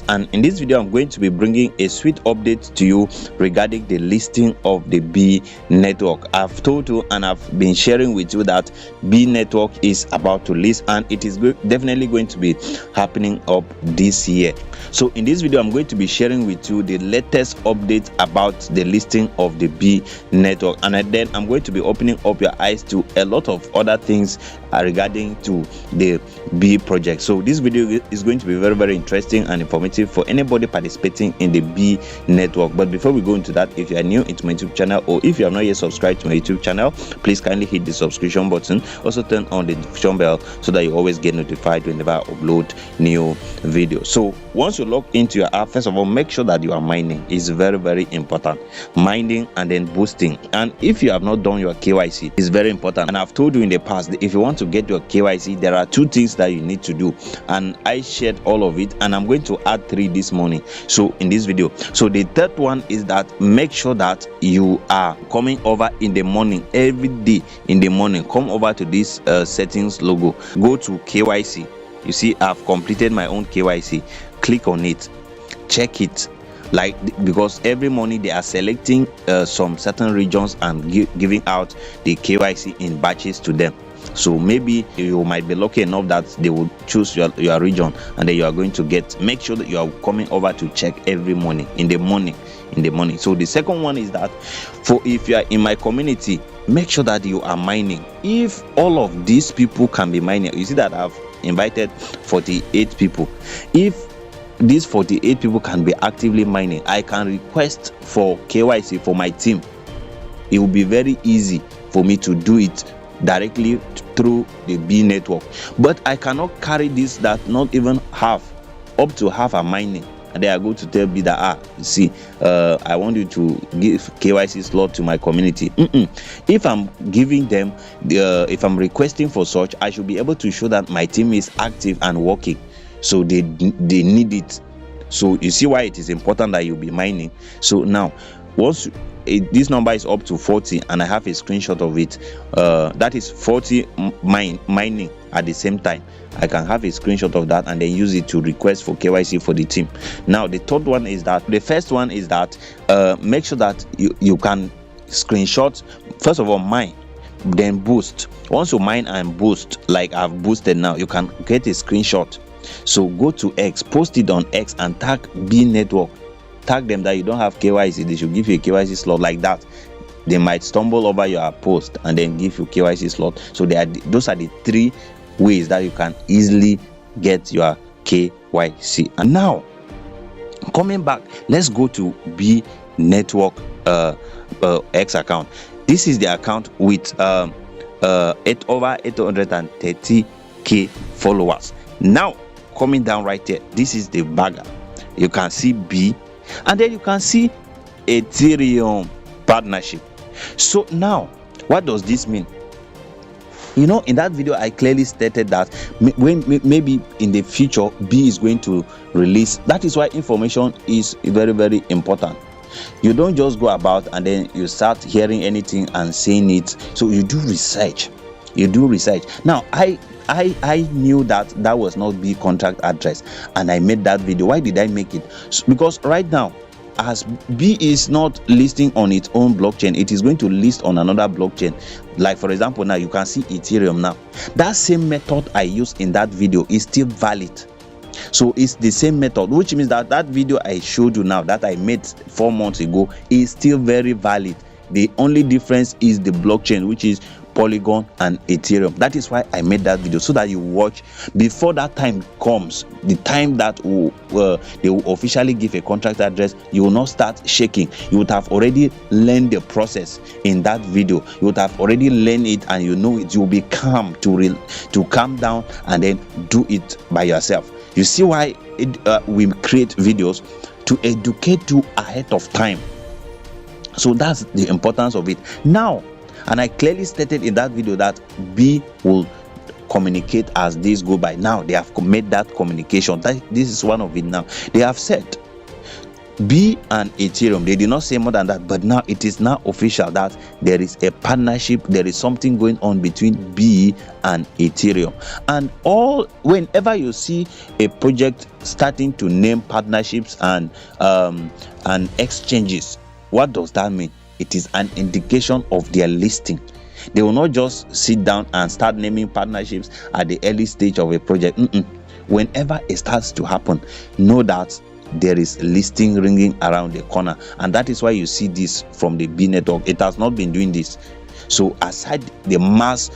and in this video I'm going to be bringing a sweet update to you regarding the listing of the Bee network. I've told you and I've been sharing with you that Bee network is about to list, and it is definitely going to be happening up this year. So in this video I'm going to be sharing with you the latest update about the listing of the Bee network, and then I'm going to be opening up your eyes to a lot of other things regarding to the Bee project. So this video is going to be very interesting and informative for anybody participating in the Bee network. But before we go into that, if you are new into my YouTube channel, or if you have not yet subscribed to my YouTube channel, please kindly hit the subscription button. Also turn on the notification bell so that you always get notified whenever I upload new videos. So once you log into your app, first of all, make sure that you are mining. It's very important. Mining and then boosting. And if you have not done your KYC, it's very important. And I've told you in the past that if you want to get your KYC, there are 2 things that you need to do, and I shared all of it, and I'm going to add 3 this morning, so in this video. So the third one is that make sure that you are coming over in the morning. Every day in the morning, come over to this settings logo, go to KYC. You see I've completed my own KYC. Click on it, check it, because every morning they are selecting some certain regions and giving out the KYC in batches to them. So maybe you might be lucky enough that they will choose your region, and then you are going to get. Make sure that you are coming over to check every morning in the morning. So the second one is that for if you are in my community, make sure that you are mining. If all of these people can be mining, you see that I've invited 48 people. If these 48 people can be actively mining, I can request for KYC for my team. It will be very easy for me to do it directly through the Bee network. But I cannot carry this that not even up to half are mining, and then I go to tell Bee that see, I want you to give KYC slot to my community. If I'm giving them if I'm requesting for such, I should be able to show that my team is active and working, so they need it. So you see why it is important that you be mining. So now once this number is up to 40 and I have a screenshot of it, that is 40 mining at the same time. I can have a screenshot of that and then use it to request for KYC for the team. Now the third one is that the first one is that make sure that you can screenshot, first of all mine, then boost. Once you mine and boost, like I've boosted now, you can get a screenshot. So go to X, post it on X and tag Bee network. Tag them that you don't have KYC, they should give you a KYC slot. Like that, they might stumble over your post and then give you KYC slot. So those are the 3 ways that you can easily get your KYC. And now coming back, let's go to Bee network X account. This is the account with over 830k followers. Now coming down right there, this is the bagger. You can see Bee, and then you can see Ethereum partnership. So now what does this mean? You know, in that video I clearly stated that maybe in the future Bee is going to release. That is why information is very important. You don't just go about and then you start hearing anything and saying it. So you do research. Now I knew that was not Bee contract address, and I made that video. Why did I make it? Because right now, as Bee is not listing on its own blockchain, it is going to list on another blockchain. Like for example, now you can see Ethereum. Now that same method I used in that video is still valid. So it's the same method, which means that video I showed you now that I made 4 months ago is still very valid. The only difference is the blockchain, which is Polygon and Ethereum. That is why I made that video, so that you watch before that time comes, the time that they will officially give a contract address. You will not start shaking. You would have already learned the process in that video. You would have already learned it, and you know it. You will be calm to calm down and then do it by yourself. You see why we create videos to educate you ahead of time. So that's the importance of it. Now, and I clearly stated in that video that Bee will communicate as days go by. Now they have made that communication. This is one of it. Now they have said Bee and Ethereum, they did not say more than that, but now it is now official that there is a partnership, there is something going on between Bee and Ethereum. And whenever you see a project starting to name partnerships and exchanges, what does that mean? It is an indication of their listing. They will not just sit down and start naming partnerships at the early stage of a project. Whenever it starts to happen, know that there is listing ringing around the corner, and that is why you see this from the Bee network. It has not been doing this. So aside the mass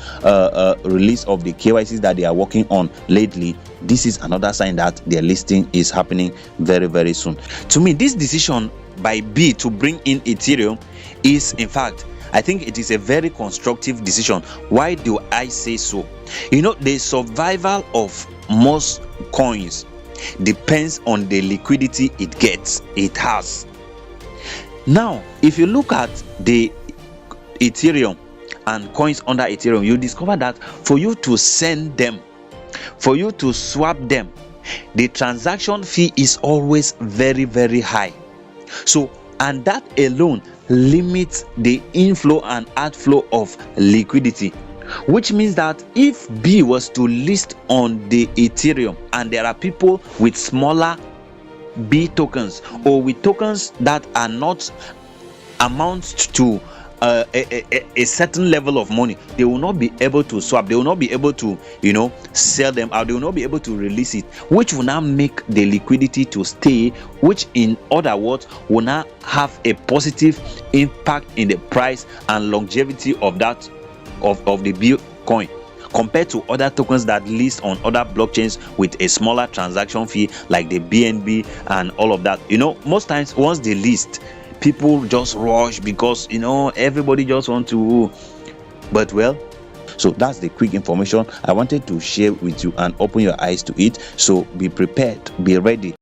release of the KYCs that they are working on lately, this is another sign that their listing is happening very, very soon. To me, this decision by Bee to bring in Ethereum is, in fact, I think it is a very constructive decision. Why do I say so? The survival of most coins depends on the liquidity it has. Now, if you look at the Ethereum and coins under Ethereum, you discover that for you to send them, for you to swap them, the transaction fee is always very, very high. So, and that alone limits the inflow and outflow of liquidity, which means that if Bee was to list on the Ethereum and there are people with smaller Bee tokens or with tokens that are not amount to a certain level of money, they will not be able to swap, they will not be able to sell them out, they will not be able to release it, which will now make the liquidity to stay, which in other words will now have a positive impact in the price and longevity of that of the Bitcoin compared to other tokens that list on other blockchains with a smaller transaction fee like the BNB and all of that. Most times once they list, people just rush because everybody just want to, but well, so that's the quick information I wanted to share with you and open your eyes to it. So be prepared, be ready.